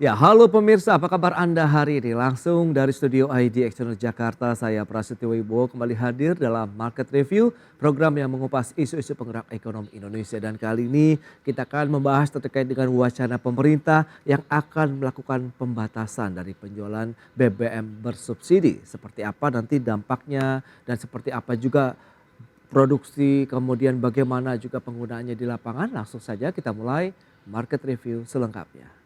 Ya, halo pemirsa, apa kabar Anda hari ini? Langsung dari studio ID External Jakarta, saya Prasetyo Wibowo kembali hadir dalam Market Review, program yang mengupas isu-isu penggerak ekonomi Indonesia. Dan kali ini kita akan membahas terkait dengan wacana pemerintah yang akan melakukan pembatasan dari penjualan BBM bersubsidi. Seperti apa nanti dampaknya dan seperti apa juga produksi, kemudian bagaimana juga penggunaannya di lapangan. Langsung saja kita mulai Market Review selengkapnya.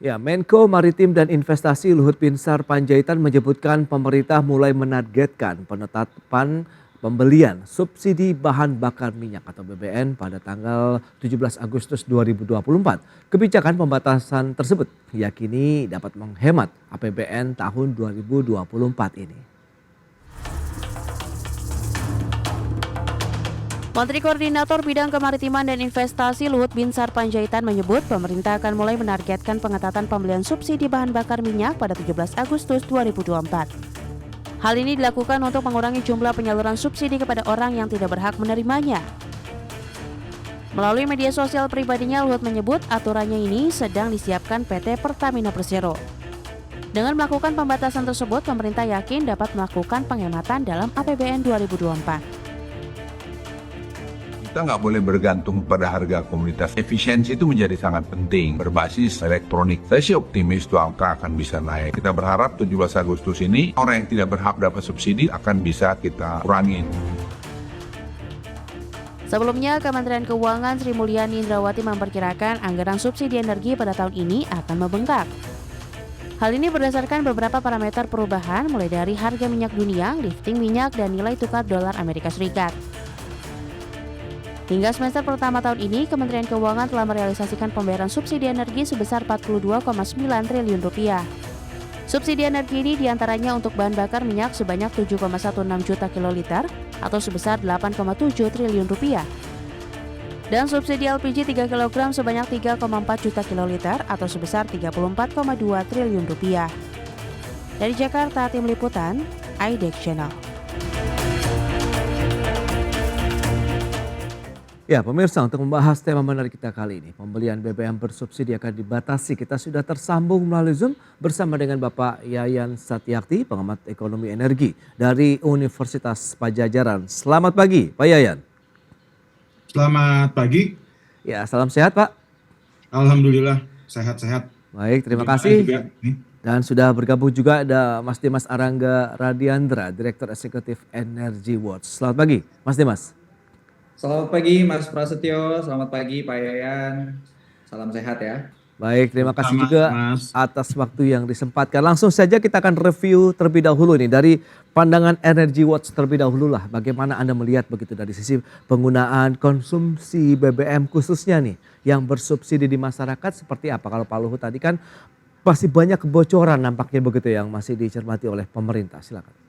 Ya, Menko Maritim dan Investasi Luhut Binsar Panjaitan menyebutkan pemerintah mulai menargetkan penetapan pembelian subsidi bahan bakar minyak atau BBM pada tanggal 17 Agustus 2024. Kebijakan pembatasan tersebut diyakini dapat menghemat APBN tahun 2024 ini. Menteri Koordinator Bidang Kemaritiman dan Investasi Luhut Binsar Panjaitan menyebut pemerintah akan mulai menargetkan pengetatan pembelian subsidi bahan bakar minyak pada 17 Agustus 2024. Hal ini dilakukan untuk mengurangi jumlah penyaluran subsidi kepada orang yang tidak berhak menerimanya. Melalui media sosial pribadinya, Luhut menyebut aturannya ini sedang disiapkan PT Pertamina Persero. Dengan melakukan pembatasan tersebut, pemerintah yakin dapat melakukan penghematan dalam APBN 2024. Kita nggak boleh bergantung pada harga komoditas. Efisiensi itu menjadi sangat penting, berbasis elektronik. Saya sih optimis itu angka akan bisa naik. Kita berharap 17 Agustus ini orang yang tidak berhak dapat subsidi akan bisa kita kurangin. Sebelumnya, Kementerian Keuangan Sri Mulyani Indrawati memperkirakan anggaran subsidi energi pada tahun ini akan membengkak. Hal ini berdasarkan beberapa parameter perubahan mulai dari harga minyak dunia, lifting minyak, dan nilai tukar dolar Amerika Serikat. Hingga semester pertama tahun ini, Kementerian Keuangan telah merealisasikan pembayaran subsidi energi sebesar Rp42,9 triliun. Subsidi energi ini diantaranya untuk bahan bakar minyak sebanyak 7,16 juta kiloliter atau sebesar Rp8,7 triliun. Dan subsidi LPG 3 kg sebanyak 3,4 juta kiloliter atau sebesar Rp34,2 triliun. Dari Jakarta, Tim Liputan, IDEX Channel. Ya pemirsa, untuk membahas tema menarik kita kali ini, pembelian BBM bersubsidi akan dibatasi. Kita sudah tersambung melalui Zoom bersama dengan Bapak Yayan Satyakti, pengamat ekonomi energi dari Universitas Padjadjaran. Selamat pagi Pak Yayan. Selamat pagi. Ya, salam sehat Pak. Alhamdulillah sehat-sehat. Baik, terima Gimana kasih. juga nih? Dan sudah bergabung juga ada Mas Dimas Arangga Radiandra, Direktur Eksekutif Energy Watch. Selamat pagi Mas Dimas. Selamat pagi Mas Prasetyo, selamat pagi Pak Yayan, salam sehat ya. Baik, terima kasih Sama, juga Mas. atas waktu yang disempatkan. Langsung saja kita akan review terlebih dahulu nih dari pandangan Energy Watch terlebih dahulu lah. Bagaimana Anda melihat begitu dari sisi penggunaan konsumsi BBM khususnya nih yang bersubsidi di masyarakat seperti apa? Kalau Pak Luhut tadi kan masih banyak kebocoran nampaknya begitu yang masih dicermati oleh pemerintah. Silakan.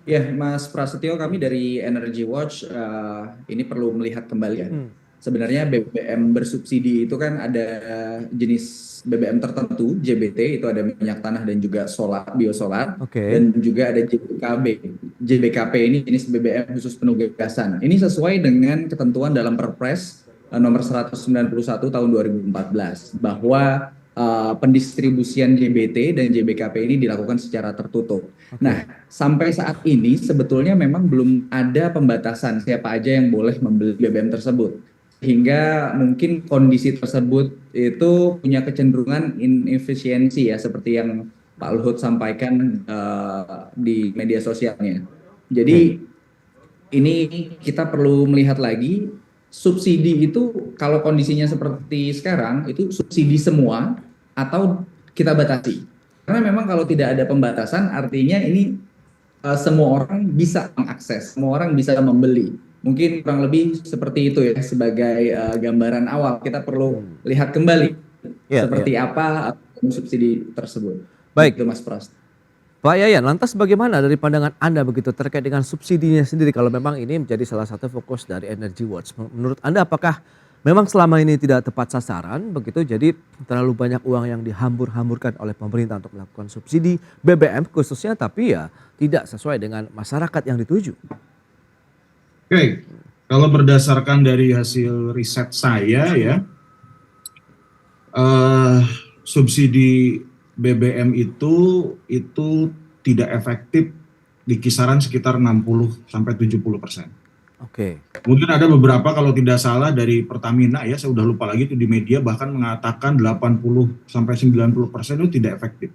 Ya Mas Prasetyo, kami dari Energy Watch ini perlu melihat kembali ya. Sebenarnya BBM bersubsidi itu kan ada jenis BBM tertentu, JBT itu ada minyak tanah dan juga solar, biosolar. Oke. Dan juga ada JBKB. JBKP ini jenis BBM khusus penugasan. Ini sesuai dengan ketentuan dalam Perpres nomor 191 tahun 2014 bahwa pendistribusian JBT dan JBKP ini dilakukan secara tertutup. Nah, sampai saat ini sebetulnya memang belum ada pembatasan siapa aja yang boleh membeli BBM tersebut. Hingga mungkin kondisi tersebut itu punya kecenderungan inefisiensi ya, seperti yang Pak Luhut sampaikan di media sosialnya. Jadi ini kita perlu melihat lagi subsidi itu kalau kondisinya seperti sekarang itu subsidi semua atau kita batasi. Karena memang kalau tidak ada pembatasan artinya ini semua orang bisa mengakses, semua orang bisa membeli. Mungkin kurang lebih seperti itu ya sebagai gambaran awal. Kita perlu lihat kembali seperti apa subsidi tersebut. Baik. Itu Mas Pras. Pak Yayan, lantas bagaimana dari pandangan Anda begitu terkait dengan subsidinya sendiri kalau memang ini menjadi salah satu fokus dari Energy Watch. Menurut Anda apakah memang selama ini tidak tepat sasaran begitu jadi terlalu banyak uang yang dihambur-hamburkan oleh pemerintah untuk melakukan subsidi BBM khususnya tapi ya tidak sesuai dengan masyarakat yang dituju? Oke, kalau berdasarkan dari hasil riset saya ya, eh, subsidi BBM itu tidak efektif di kisaran sekitar 60-70%. Oke. Kemudian ada beberapa kalau tidak salah dari Pertamina ya, saya udah lupa lagi itu di media bahkan mengatakan 80-90% itu tidak efektif.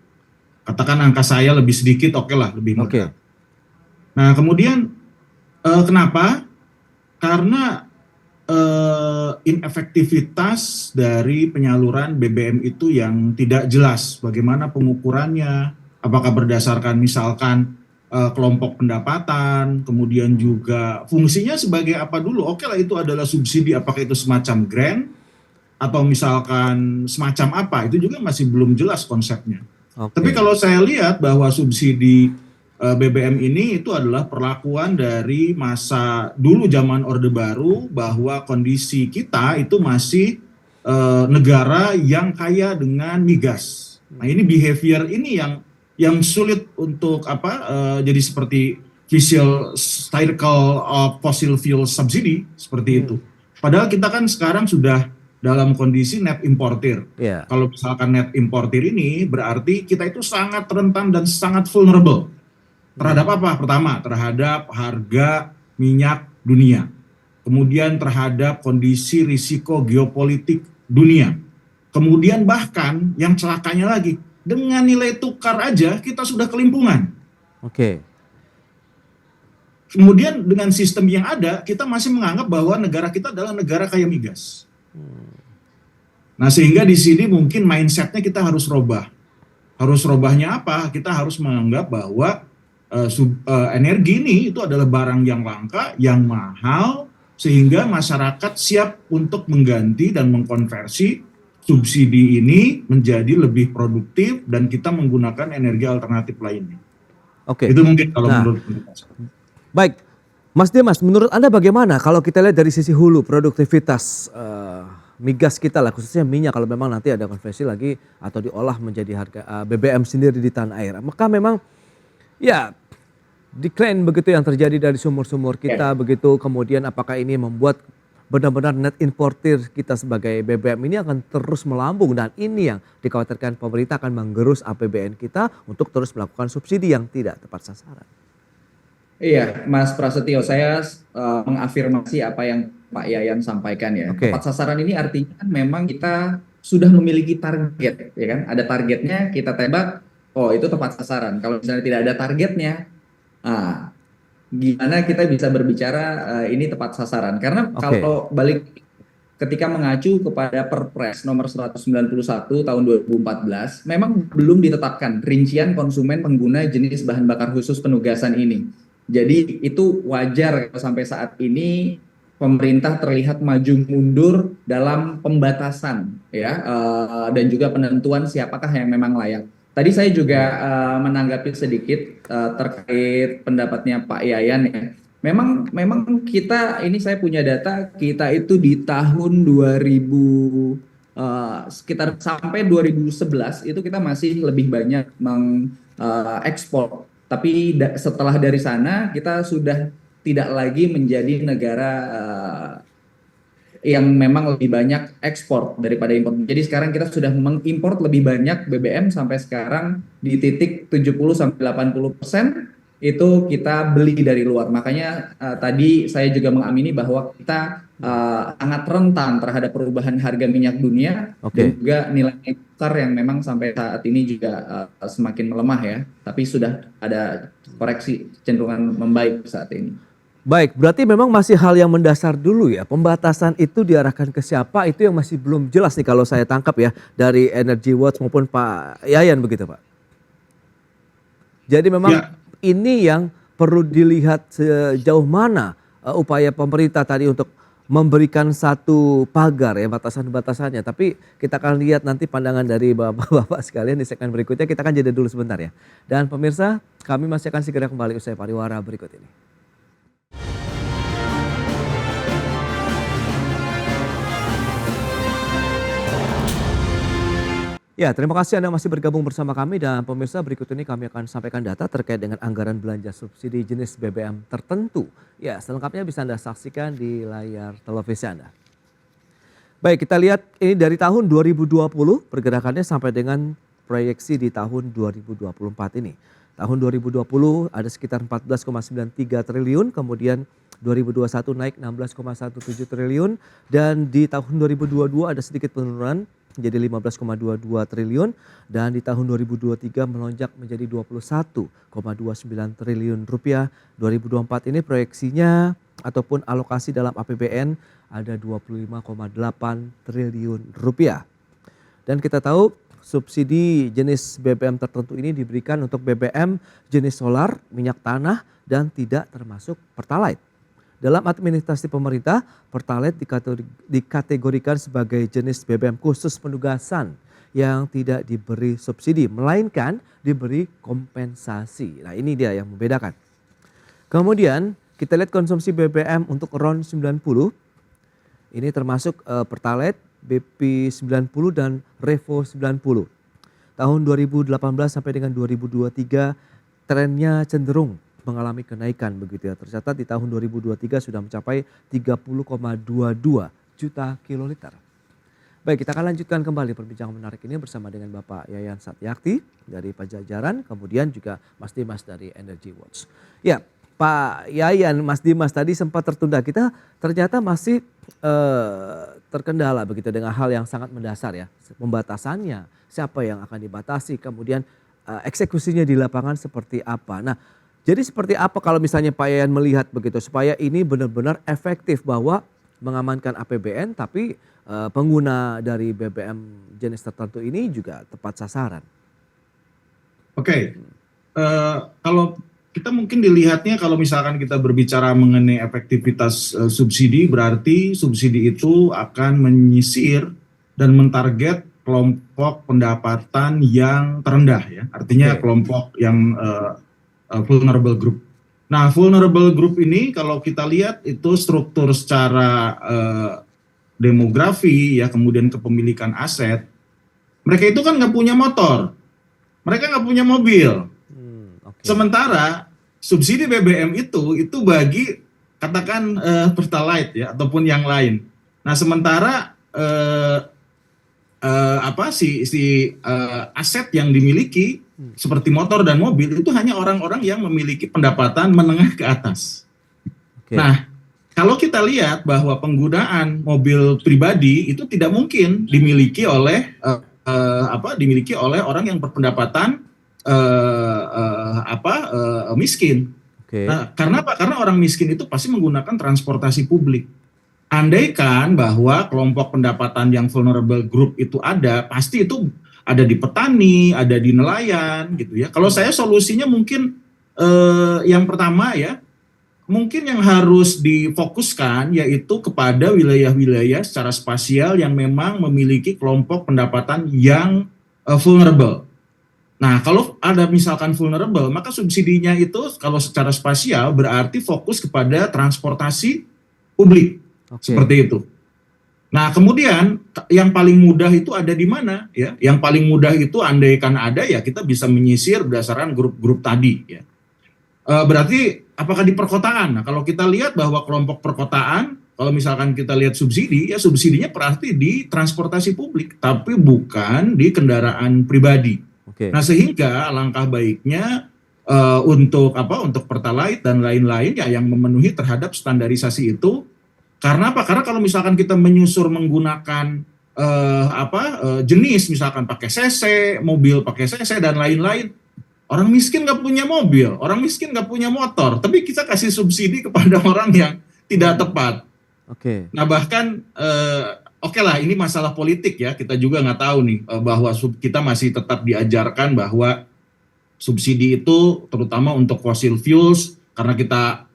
Katakan angka saya lebih sedikit, oke lah, lebih Oke. mudah. Nah kemudian kenapa? Karena inefektivitas dari penyaluran BBM itu yang tidak jelas bagaimana pengukurannya, apakah berdasarkan misalkan kelompok pendapatan, kemudian juga fungsinya sebagai apa dulu, oke lah itu adalah subsidi, apakah itu semacam grant atau misalkan semacam apa, itu juga masih belum jelas konsepnya. Oke. Tapi kalau saya lihat bahwa subsidi BBM ini itu adalah perlakuan dari masa dulu zaman Orde Baru, bahwa kondisi kita itu masih negara yang kaya dengan migas. Nah ini behavior ini yang sulit untuk jadi seperti vicious cycle of fossil fuel subsidy seperti itu. Padahal kita kan sekarang sudah dalam kondisi net importer. Iya. Kalau misalkan net importer ini berarti kita itu sangat rentan dan sangat vulnerable. Terhadap apa? Pertama, terhadap harga minyak dunia. Kemudian terhadap kondisi risiko geopolitik dunia. Kemudian bahkan yang celakanya lagi, dengan nilai tukar aja kita sudah kelimpungan. Oke. Kemudian dengan sistem yang ada, kita masih menganggap bahwa negara kita adalah negara kaya migas. Nah sehingga di sini mungkin mindsetnya kita harus robah. Harus robahnya apa? Kita harus menganggap bahwa energi ini itu adalah barang yang langka, yang mahal, sehingga masyarakat siap untuk mengganti dan mengkonversi subsidi ini menjadi lebih produktif dan kita menggunakan energi alternatif lainnya. Oke. Itu mungkin kalau Nah, menurut pendapat saya. Baik, Mas Dimas, menurut Anda bagaimana kalau kita lihat dari sisi hulu produktivitas migas kita lah, khususnya minyak, kalau memang nanti ada konversi lagi atau diolah menjadi harga BBM sendiri di tanah air. Maka memang ya decline begitu yang terjadi dari sumur-sumur kita begitu, kemudian apakah ini membuat benar-benar net importer kita sebagai BBM ini akan terus melambung, dan ini yang dikhawatirkan pemerintah akan menggerus APBN kita untuk terus melakukan subsidi yang tidak tepat sasaran. Iya, Mas Prasetyo, saya mengafirmasi apa yang Pak Yayan sampaikan ya. Oke. Tepat sasaran ini artinya kan memang kita sudah memiliki target, ya kan? Ada targetnya, kita tembak, oh itu tepat sasaran. Kalau misalnya tidak ada targetnya, gimana kita bisa berbicara ini tepat sasaran? Karena Oke. kalau balik ketika mengacu kepada Perpres nomor 191 tahun 2014, memang belum ditetapkan rincian konsumen pengguna jenis bahan bakar khusus penugasan ini. Jadi itu wajar kalau sampai saat ini pemerintah terlihat maju mundur dalam pembatasan ya, dan juga penentuan siapakah yang memang layak. Tadi saya juga menanggapi sedikit terkait pendapatnya Pak Yayan ya. Memang kita ini, saya punya data, kita itu di tahun 2000 sekitar sampai 2011 itu kita masih lebih banyak mengekspor. Tapi setelah dari sana kita sudah tidak lagi menjadi negara yang memang lebih banyak ekspor daripada impor. Jadi sekarang kita sudah mengimpor lebih banyak BBM, sampai sekarang di titik 70-80% itu kita beli dari luar. Makanya tadi saya juga mengamini bahwa kita sangat rentan terhadap perubahan harga minyak dunia. Oke. Dan juga nilai tukar yang memang sampai saat ini juga semakin melemah ya. Tapi sudah ada koreksi cenderungan membaik saat ini. Baik, berarti memang masih hal yang mendasar dulu ya. Pembatasan itu diarahkan ke siapa, itu yang masih belum jelas nih kalau saya tangkap ya dari Energy Watch maupun Pak Yayan begitu Pak. Jadi memang ini yang perlu dilihat sejauh mana upaya pemerintah tadi untuk memberikan satu pagar ya, batasan-batasannya. Tapi kita akan lihat nanti pandangan dari bapak-bapak sekalian di segmen berikutnya. Kita akan jeda dulu sebentar ya. Dan pemirsa, kami masih akan segera kembali usai pariwara berikut ini. Ya, terima kasih Anda masih bergabung bersama kami dan pemirsa berikut ini kami akan sampaikan data terkait dengan anggaran belanja subsidi jenis BBM tertentu. Ya, selengkapnya bisa Anda saksikan di layar televisi Anda. Baik, kita lihat ini dari tahun 2020 pergerakannya sampai dengan proyeksi di tahun 2024 ini. Tahun 2020 ada sekitar 14,93 triliun, kemudian 2021 naik 16,17 triliun dan di tahun 2022 ada sedikit penurunan menjadi 15,22 triliun dan di tahun 2023 melonjak menjadi 21,29 triliun rupiah. 2024 ini proyeksinya ataupun alokasi dalam APBN ada 25,8 triliun rupiah. Dan kita tahu subsidi jenis BBM tertentu ini diberikan untuk BBM jenis solar, minyak tanah dan tidak termasuk Pertalite. Dalam administrasi pemerintah, Pertalite dikategorikan sebagai jenis BBM khusus penugasan yang tidak diberi subsidi, melainkan diberi kompensasi. Nah ini dia yang membedakan. Kemudian kita lihat konsumsi BBM untuk RON 90, ini termasuk Pertalite, BP 90 dan Revo 90. Tahun 2018 sampai dengan 2023 trennya cenderung mengalami kenaikan begitu ya. Tercatat di tahun 2023 sudah mencapai 30,22 juta kiloliter. Baik, kita akan lanjutkan kembali perbincangan menarik ini bersama dengan Bapak Yayan Satyakti dari Pajajaran, kemudian juga Mas Dimas dari Energy Watch. Ya, Pak Yayan, Mas Dimas tadi sempat tertunda. Kita ternyata masih terkendala begitu dengan hal yang sangat mendasar ya. Pembatasannya, siapa yang akan dibatasi, kemudian eksekusinya di lapangan seperti apa. Nah, jadi seperti apa kalau misalnya Pak Yayan melihat begitu supaya ini benar-benar efektif bahwa mengamankan APBN tapi pengguna dari BBM jenis tertentu ini juga tepat sasaran. Oke, kalau kita mungkin dilihatnya kalau misalkan kita berbicara mengenai efektivitas subsidi, berarti subsidi itu akan menyisir dan mentarget kelompok pendapatan yang terendah ya, artinya kelompok yang vulnerable group. Nah, vulnerable group ini kalau kita lihat itu struktur secara demografi ya, kemudian kepemilikan aset, mereka itu kan nggak punya motor, mereka nggak punya mobil. Sementara subsidi BBM itu bagi katakan Pertalite ya ataupun yang lain. Nah, sementara aset yang dimiliki seperti motor dan mobil itu hanya orang-orang yang memiliki pendapatan menengah ke atas. Nah, kalau kita lihat bahwa penggunaan mobil pribadi itu tidak mungkin dimiliki oleh orang yang berpendapatan miskin. Nah, karena apa? Karena orang miskin itu pasti menggunakan transportasi publik. Andaikan bahwa kelompok pendapatan yang vulnerable group itu ada, pasti itu ada di petani, ada di nelayan gitu ya. Kalau saya solusinya mungkin yang pertama ya, mungkin yang harus difokuskan yaitu kepada wilayah-wilayah secara spasial yang memang memiliki kelompok pendapatan yang vulnerable. Nah, kalau ada misalkan vulnerable, maka subsidinya itu kalau secara spasial berarti fokus kepada transportasi publik. Seperti itu. Nah, kemudian yang paling mudah itu ada di mana ya? Yang paling mudah itu andaikan ada ya kita bisa menyisir berdasarkan grup-grup tadi ya. Berarti apakah di perkotaan? Nah, kalau kita lihat bahwa kelompok perkotaan, kalau misalkan kita lihat subsidi, ya subsidinya berarti di transportasi publik, tapi bukan di kendaraan pribadi. Nah, sehingga langkah baiknya untuk Pertalite dan lain-lain ya yang memenuhi terhadap standarisasi itu. Karena apa? Karena kalau misalkan kita menyusur menggunakan jenis misalkan pakai CC, mobil pakai CC dan lain-lain, orang miskin nggak punya mobil, orang miskin nggak punya motor, tapi kita kasih subsidi kepada orang yang tidak tepat. Nah bahkan oke lah ini masalah politik ya, kita juga nggak tahu nih bahwa kita masih tetap diajarkan bahwa subsidi itu terutama untuk fossil fuels karena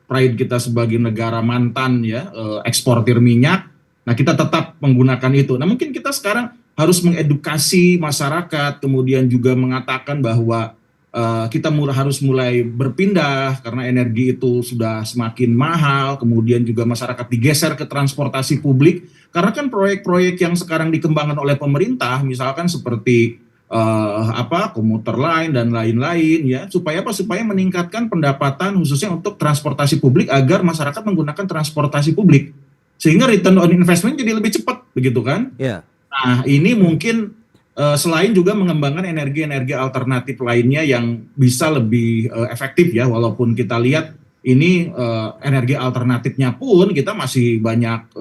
pride kita sebagai negara mantan ya eksportir minyak. Nah kita tetap menggunakan itu. Nah mungkin kita sekarang harus mengedukasi masyarakat, kemudian juga mengatakan bahwa kita harus mulai berpindah karena energi itu sudah semakin mahal. Kemudian juga masyarakat digeser ke transportasi publik karena kan proyek-proyek yang sekarang dikembangkan oleh pemerintah, misalkan seperti komuter lain dan lain-lain ya, supaya apa? Supaya meningkatkan pendapatan khususnya untuk transportasi publik agar masyarakat menggunakan transportasi publik sehingga return on investment jadi lebih cepat begitu kan. Ya. Nah, ini mungkin selain juga mengembangkan energi-energi alternatif lainnya yang bisa lebih efektif ya, walaupun kita lihat ini energi alternatifnya pun kita masih banyak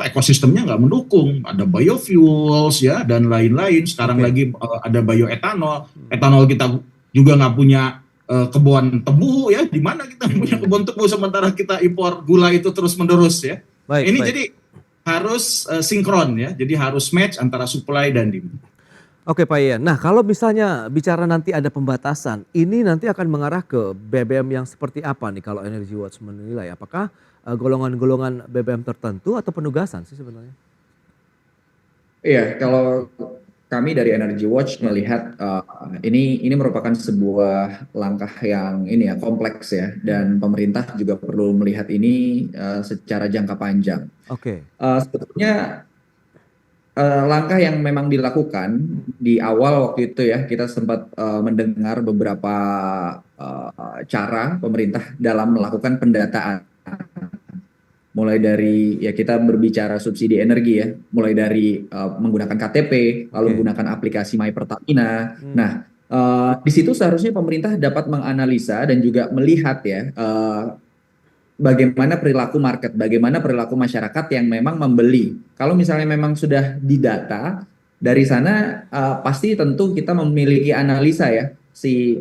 ekosistemnya nggak mendukung. Ada biofuels ya dan lain-lain. Sekarang lagi ada bioetanol. Etanol kita juga nggak punya kebun tebu ya. Di mana kita punya kebun tebu sementara kita impor gula itu terus menerus ya. Ini jadi harus sinkron ya. Jadi harus match antara supply dan demand. Oke Pak Ian, nah kalau misalnya bicara nanti ada pembatasan, ini nanti akan mengarah ke BBM yang seperti apa nih kalau Energy Watch menilai? Apakah golongan-golongan BBM tertentu atau penugasan sih sebenarnya? Iya, kalau kami dari Energy Watch melihat ini merupakan sebuah langkah yang kompleks ya, dan pemerintah juga perlu melihat ini secara jangka panjang. Sebetulnya langkah yang memang dilakukan di awal waktu itu ya, kita sempat mendengar beberapa cara pemerintah dalam melakukan pendataan. Mulai dari ya kita berbicara subsidi energi ya, mulai dari menggunakan KTP, lalu menggunakan aplikasi My Pertamina. Nah, di situ seharusnya pemerintah dapat menganalisa dan juga melihat ya bagaimana perilaku market, bagaimana perilaku masyarakat yang memang membeli. Kalau misalnya memang sudah didata, dari sana pasti tentu kita memiliki analisa ya, si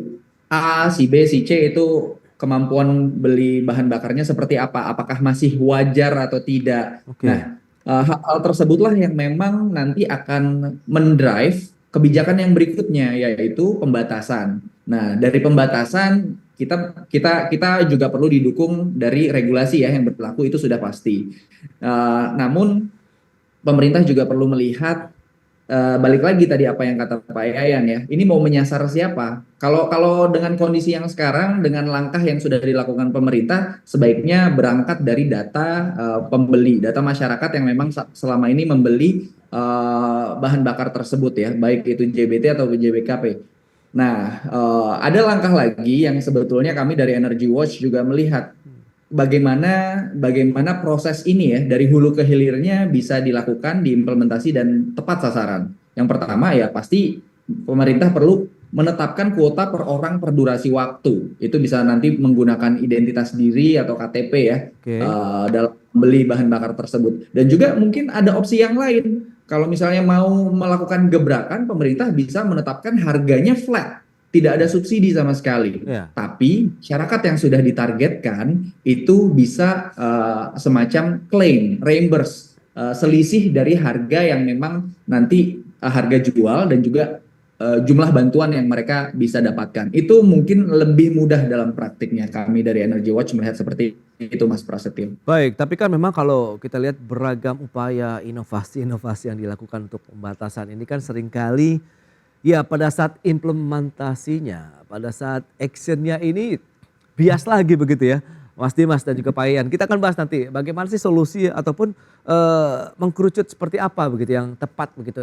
A, si B, si C itu kemampuan beli bahan bakarnya seperti apa, apakah masih wajar atau tidak. Nah, hal-hal tersebutlah yang memang nanti akan mendrive kebijakan yang berikutnya, yaitu pembatasan. Nah, dari pembatasan kita juga perlu didukung dari regulasi ya yang berlaku, itu sudah pasti. Namun pemerintah juga perlu melihat balik lagi tadi apa yang kata Pak Yayan ya, ini mau menyasar siapa? Kalau dengan kondisi yang sekarang, dengan langkah yang sudah dilakukan pemerintah, sebaiknya berangkat dari data pembeli, data masyarakat yang memang selama ini membeli bahan bakar tersebut ya, baik itu JBT atau JBKP. Nah, ada langkah lagi yang sebetulnya kami dari Energy Watch juga melihat bagaimana proses ini ya dari hulu ke hilirnya bisa dilakukan, diimplementasi dan tepat sasaran. Yang pertama ya pasti pemerintah perlu menetapkan kuota per orang per durasi waktu. Itu bisa nanti menggunakan identitas diri atau KTP ya dalam membeli bahan bakar tersebut. Dan juga mungkin ada opsi yang lain. Kalau misalnya mau melakukan gebrakan, pemerintah bisa menetapkan harganya flat, tidak ada subsidi sama sekali. Tapi masyarakat yang sudah ditargetkan itu bisa semacam claim, reimburse, selisih dari harga yang memang nanti harga jual dan juga jumlah bantuan yang mereka bisa dapatkan. Itu mungkin lebih mudah dalam praktiknya. Kami dari Energy Watch melihat seperti itu, Mas Prasetyo. Baik, tapi kan memang kalau kita lihat beragam upaya inovasi-inovasi yang dilakukan untuk pembatasan ini kan seringkali ya pada saat implementasinya, pada saat actionnya ini bias lagi begitu ya. Mas Dimas dan juga Pak Ian. Kita akan bahas nanti bagaimana sih solusi ataupun mengkerucut seperti apa begitu yang tepat begitu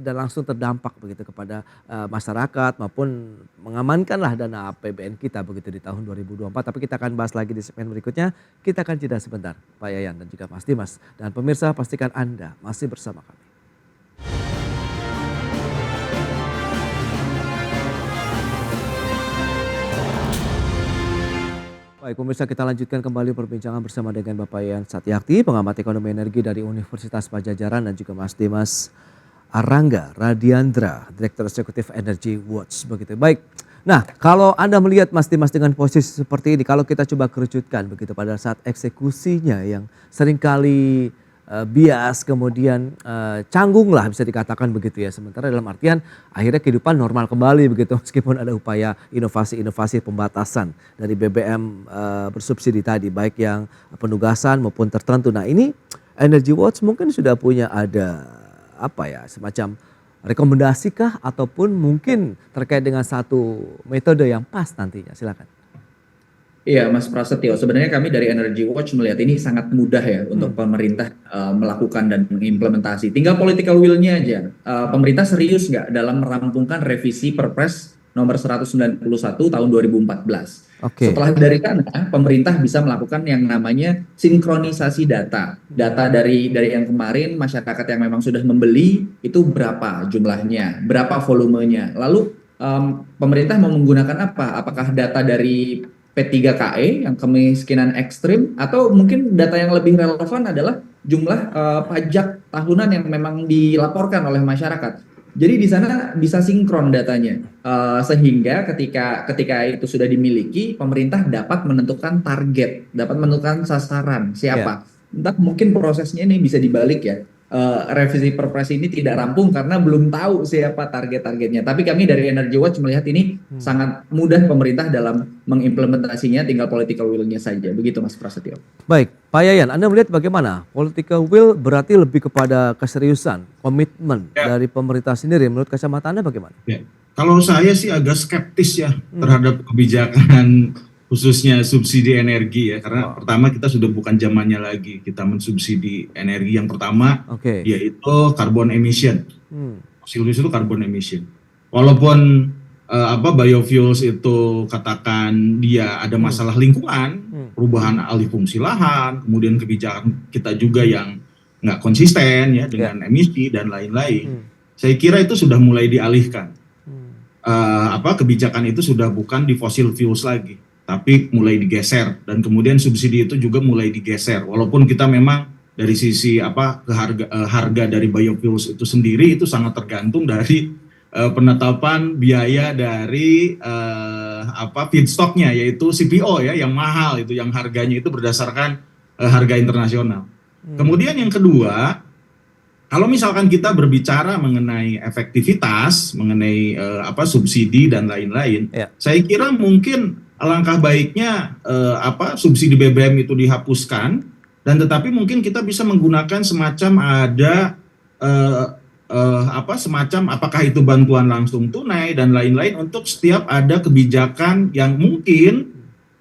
dan langsung terdampak begitu kepada masyarakat maupun mengamankanlah dana APBN kita begitu di tahun 2024. Tapi kita akan bahas lagi di segmen berikutnya. Kita akan jeda sebentar Pak Yayan dan juga Mas Dimas. Dan pemirsa pastikan Anda masih bersama kami. Baik pemirsa, kita lanjutkan kembali perbincangan bersama dengan Bapak Ian Satyakti, pengamat ekonomi energi dari Universitas Padjadjaran, dan juga Mas Dimas Arangga Radiandra, Direktur Eksekutif Energy Watch. Begitu. Baik, nah kalau Anda melihat Mas Dimas dengan posisi seperti ini, kalau kita coba kerucutkan begitu pada saat eksekusinya yang seringkali bias, kemudian canggung lah bisa dikatakan begitu ya. Sementara dalam artian akhirnya kehidupan normal kembali begitu meskipun ada upaya inovasi-inovasi pembatasan dari BBM bersubsidi tadi baik yang penugasan maupun tertentu. Nah ini Energy Watch mungkin sudah punya ada apa ya semacam rekomendasi kah ataupun mungkin terkait dengan satu metode yang pas nantinya, silakan. Iya, Mas Prasetyo. Sebenarnya kami dari Energy Watch melihat ini sangat mudah ya untuk pemerintah melakukan dan mengimplementasi. Tinggal political will-nya aja. Pemerintah serius nggak dalam merampungkan revisi Perpres nomor 191 tahun 2014. Oke. Setelah dari sana, pemerintah bisa melakukan yang namanya sinkronisasi data. Data dari yang kemarin masyarakat yang memang sudah membeli itu berapa jumlahnya, berapa volumenya. Lalu pemerintah mau menggunakan apa? Apakah data dari P3KE yang kemiskinan ekstrim, atau mungkin data yang lebih relevan adalah jumlah pajak tahunan yang memang dilaporkan oleh masyarakat. Jadi di sana bisa sinkron datanya, sehingga ketika itu sudah dimiliki, pemerintah dapat menentukan target, dapat menentukan sasaran siapa. Entah mungkin prosesnya ini bisa dibalik ya. Revisi Perpres ini tidak rampung karena belum tahu siapa target-targetnya. Tapi kami dari Energy Watch melihat ini sangat mudah pemerintah dalam mengimplementasinya, tinggal political will-nya saja. Begitu Mas Prasetyo. Baik, Pak Yayan, Anda melihat bagaimana? Political will berarti lebih kepada keseriusan, komitmen dari pemerintah sendiri. Menurut kacamata Anda bagaimana? Ya. Kalau saya sih agak skeptis ya terhadap kebijakan khususnya subsidi energi ya, karena pertama kita sudah bukan zamannya lagi kita mensubsidi energi. Yang pertama yaitu carbon emission. Fosil itu carbon emission. Walaupun biofuels itu katakan dia ada masalah lingkungan, perubahan alih fungsi lahan, kemudian kebijakan kita juga yang nggak konsisten ya dengan emisi dan lain-lain. Saya kira itu sudah mulai dialihkan. Kebijakan itu sudah bukan di fossil fuels lagi, tapi mulai digeser, dan kemudian subsidi itu juga mulai digeser. Walaupun kita memang dari sisi harga dari biofuels itu sendiri itu sangat tergantung dari penetapan biaya dari feedstocknya, yaitu CPO ya, yang mahal itu, yang harganya itu berdasarkan harga internasional. Kemudian yang kedua, kalau misalkan kita berbicara mengenai efektivitas, mengenai subsidi dan lain-lain, saya kira mungkin alangkah baiknya subsidi BBM itu dihapuskan, dan tetapi mungkin kita bisa menggunakan semacam apakah itu bantuan langsung tunai dan lain-lain, untuk setiap ada kebijakan yang mungkin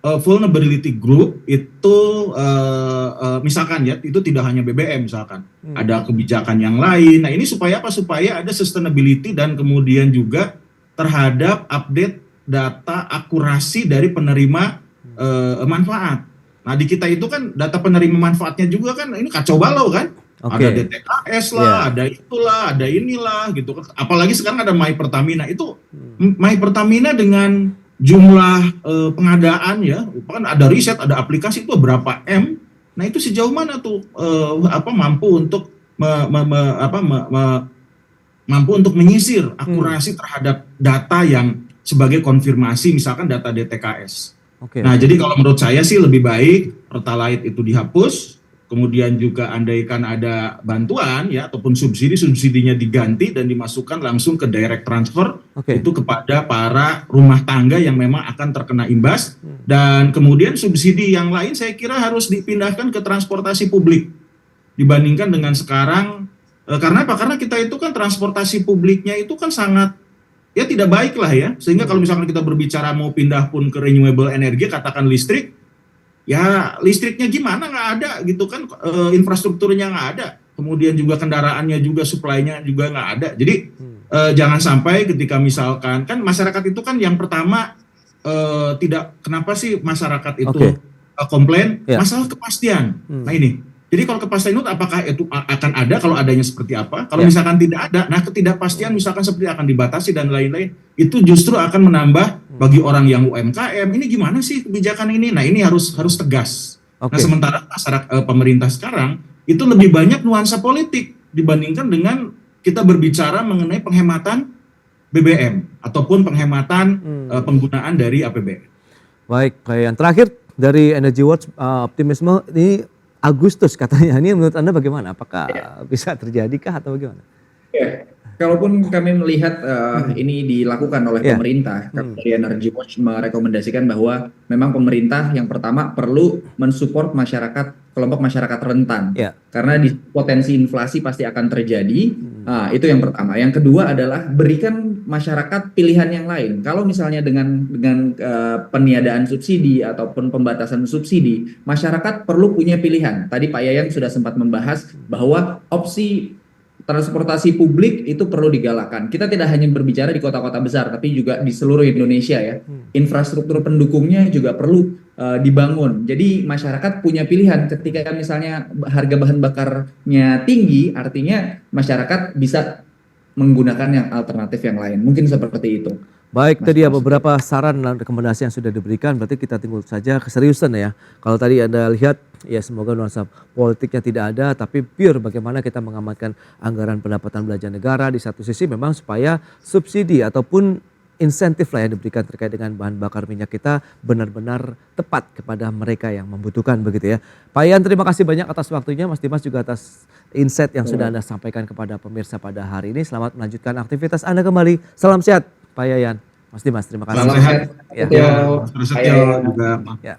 vulnerability group itu misalkan ya, itu tidak hanya BBM misalkan, ada kebijakan yang lain. Nah ini supaya apa? Supaya ada sustainability dan kemudian juga terhadap update data akurasi dari penerima manfaat. Nah di kita itu kan data penerima manfaatnya juga kan ini kacau balau kan. Ada DTKS lah, ada itulah, ada inilah gitu. Apalagi sekarang ada My Pertamina. Itu My Pertamina dengan jumlah pengadaan ya, kan ada riset, ada aplikasi itu berapa M. Nah itu sejauh mana tuh mampu untuk mampu untuk menyisir akurasi terhadap data yang sebagai konfirmasi, misalkan data DTKS. Nah jadi kalau menurut saya sih lebih baik Pertalite itu dihapus. Kemudian juga andaikan ada bantuan ya ataupun subsidinya diganti dan dimasukkan langsung ke direct transfer itu kepada para rumah tangga yang memang akan terkena imbas. Dan kemudian subsidi yang lain saya kira harus dipindahkan ke transportasi publik dibandingkan dengan sekarang. Karena apa? Karena kita itu kan transportasi publiknya itu kan sangat ya tidak baik lah ya. Sehingga kalau misalkan kita berbicara mau pindah pun ke renewable energy, katakan listrik, ya listriknya gimana, nggak ada gitu kan, infrastrukturnya nggak ada, kemudian juga kendaraannya juga supply-nya juga nggak ada. Jadi jangan sampai ketika misalkan kan masyarakat itu kan yang pertama tidak, kenapa sih masyarakat itu komplain masalah kepastian. Nah ini, jadi kalau kepastian itu apakah itu akan ada, kalau adanya seperti apa, kalau misalkan tidak ada, nah ketidakpastian misalkan seperti akan dibatasi dan lain-lain, itu justru akan menambah bagi orang yang UMKM, ini gimana sih kebijakan ini? Nah ini harus tegas. Nah sementara masyarakat pemerintah sekarang itu lebih banyak nuansa politik dibandingkan dengan kita berbicara mengenai penghematan BBM ataupun penghematan penggunaan dari APBN. Baik, yang terakhir dari Energy Watch, optimisme ini Agustus katanya, ini menurut Anda bagaimana? Apakah bisa terjadikah atau bagaimana? kalaupun kami melihat ini dilakukan oleh Ya. pemerintah, kami dari Energy Watch merekomendasikan bahwa memang pemerintah yang pertama perlu mensupport masyarakat, kelompok masyarakat rentan, Ya. karena di potensi inflasi pasti akan terjadi. Itu yang pertama. Yang kedua adalah berikan masyarakat pilihan yang lain. Kalau misalnya dengan peniadaan subsidi ataupun pembatasan subsidi, masyarakat perlu punya pilihan. Tadi Pak Yayan sudah sempat membahas bahwa opsi transportasi publik itu perlu digalakan. Kita tidak hanya berbicara di kota-kota besar, tapi juga di seluruh Indonesia ya. Infrastruktur pendukungnya juga perlu dibangun. Jadi masyarakat punya pilihan ketika misalnya harga bahan bakarnya tinggi, artinya masyarakat bisa menggunakan yang alternatif yang lain. Mungkin seperti itu. Baik, Mas tadi ya Prasetyo. beberapa saran dan rekomendasi yang sudah diberikan, berarti kita tunggu saja keseriusan ya. Kalau tadi Anda lihat, ya semoga nuansa politiknya tidak ada, tapi pure bagaimana kita mengamankan anggaran pendapatan belanja negara di satu sisi memang supaya subsidi ataupun insentif lah yang diberikan terkait dengan bahan bakar minyak kita benar-benar tepat kepada mereka yang membutuhkan begitu ya. Pak Yan, terima kasih banyak atas waktunya, Mas Dimas juga atas insight yang sudah Anda sampaikan kepada pemirsa pada hari ini. Selamat melanjutkan aktivitas Anda kembali. Salam sehat Pak Yayan, Mas Dimas, terima kasih. Salam sehat. Ya. Ya, Mas Prasetyo juga. Ya.